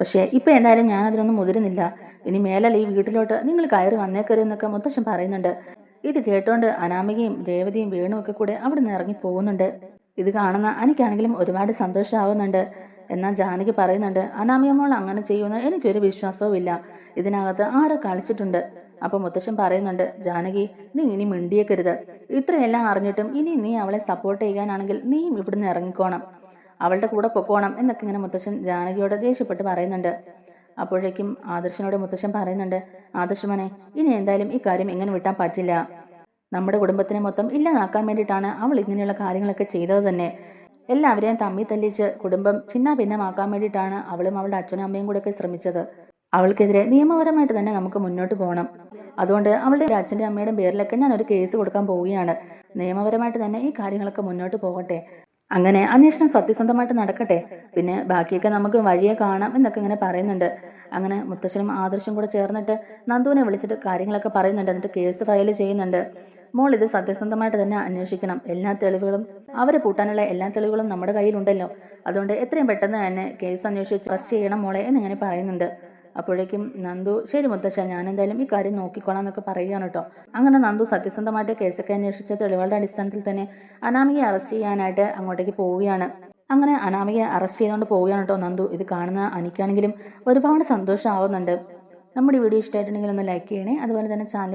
പക്ഷേ ഇപ്പൊ എന്തായാലും ഞാൻ അതിനൊന്നും മുതിരുന്നില്ല. ഇനി മേലല്ല ഈ വീട്ടിലോട്ട് നിങ്ങൾ കയറി വന്നേക്കരുതെന്നൊക്കെ മുത്തശ്ശൻ പറയുന്നുണ്ട്. ഇത് കേട്ടോണ്ട് അനാമികയും രേവതിയും വേണും ഒക്കെ കൂടെ അവിടെ നിന്ന് ഇറങ്ങി പോകുന്നുണ്ട്. ഇത് കാണുന്ന എനിക്കാണെങ്കിലും ഒരുപാട് സന്തോഷമാവുന്നുണ്ട്. എന്നാൽ ജാനകി പറയുന്നുണ്ട്, അനാമിക മോൾ അങ്ങനെ ചെയ്യുമെന്ന് എനിക്കൊരു വിശ്വാസവും ഇല്ല. ഇതിനകത്ത് ആരോ കളിച്ചിട്ടുണ്ട്. അപ്പൊ മുത്തശ്ശൻ പറയുന്നുണ്ട്, ജാനകി, നീ ഇനി മിണ്ടിയേക്കരുത്. ഇത്രയെല്ലാം അറിഞ്ഞിട്ടും ഇനി നീ അവളെ സപ്പോർട്ട് ചെയ്യാനാണെങ്കിൽ നീയും ഇവിടുന്ന് ഇറങ്ങിക്കോണം, അവളുടെ കൂടെ പൊക്കോണം എന്നൊക്കെ ഇങ്ങനെ മുത്തശ്ശൻ ജാനകിയോട് ദേഷ്യപ്പെട്ട് പറയുന്നുണ്ട്. അപ്പോഴേക്കും ആദർശനോട് മുത്തശ്ശൻ പറയുന്നുണ്ട്, ആദർശമനെ, ഇനി എന്തായാലും ഈ കാര്യം ഇങ്ങനെ വിട്ടാൻ പറ്റില്ല. നമ്മുടെ കുടുംബത്തിനെ മൊത്തം ഇല്ലാതാക്കാൻ വേണ്ടിയിട്ടാണ് അവൾ ഇങ്ങനെയുള്ള കാര്യങ്ങളൊക്കെ ചെയ്തത് തന്നെ. എല്ലാവരെയും തമ്മി തല്ലിച്ച് കുടുംബം ചിന്ന ഭിന്നമാക്കാൻ വേണ്ടിയിട്ടാണ് അവളും അവളുടെ അച്ഛനും അമ്മയും കൂടെ ഒക്കെ ശ്രമിച്ചത്. അവൾക്കെതിരെ നിയമപരമായിട്ട് തന്നെ നമുക്ക് മുന്നോട്ട് പോകണം. അതുകൊണ്ട് അവളുടെ അച്ഛൻ്റെ അമ്മയുടെ പേരിലൊക്കെ ഞാൻ ഒരു കേസ് കൊടുക്കാൻ പോവുകയാണ്. നിയമപരമായിട്ട് തന്നെ ഈ കാര്യങ്ങളൊക്കെ മുന്നോട്ട് പോകട്ടെ. അങ്ങനെ അന്വേഷണം സത്യസന്ധമായിട്ട് നടക്കട്ടെ. പിന്നെ ബാക്കിയൊക്കെ നമുക്ക് വഴിയെ കാണാം എന്നൊക്കെ ഇങ്ങനെ പറയുന്നുണ്ട്. അങ്ങനെ മുത്തശ്ശനും ആദർശം കൂടെ ചേർന്നിട്ട് നന്ദുവിനെ വിളിച്ചിട്ട് കാര്യങ്ങളൊക്കെ പറയുന്നുണ്ട്. എന്നിട്ട് കേസ് ഫയൽ ചെയ്യുന്നുണ്ട്. മോൾ ഇത് സത്യസന്ധമായിട്ട് തന്നെ അന്വേഷിക്കണം. എല്ലാ തെളിവുകളും അവരെ പൂട്ടാനുള്ള എല്ലാ തെളിവുകളും നമ്മുടെ കയ്യിലുണ്ടല്ലോ. അതുകൊണ്ട് എത്രയും പെട്ടെന്ന് തന്നെ കേസ് അന്വേഷിച്ച് അറസ്റ്റ് ചെയ്യണം മോളെ എന്നിങ്ങനെ പറയുന്നുണ്ട്. അപ്പോഴേക്കും നന്ദു, ശരി മുത്തശ്ശ, ഞാൻ എന്തായാലും ഈ കാര്യം നോക്കിക്കോളാം എന്നൊക്കെ പറയുകയാണ് കേട്ടോ. അങ്ങനെ നന്ദു സത്യസന്ധമായിട്ട് കേസൊക്കെ അന്വേഷിച്ച തെളിവുകളുടെ അടിസ്ഥാനത്തിൽ തന്നെ അനാമികയെ അറസ്റ്റ് ചെയ്യാനായിട്ട് അങ്ങോട്ടേക്ക് പോവുകയാണ്. അങ്ങനെ അനാമികയെ അറസ്റ്റ് ചെയ്തുകൊണ്ട് പോവുകയാണ് കേട്ടോ നന്ദു. ഇത് കാണുന്ന എനിക്കാണെങ്കിലും ഒരുപാട് സന്തോഷമാവുന്നുണ്ട്. നമ്മുടെ വീഡിയോ ഇഷ്ടമായിട്ടുണ്ടെങ്കിൽ ഒന്ന് ലൈക്ക് ചെയ്യണേ. അതുപോലെ തന്നെ ചാനൽ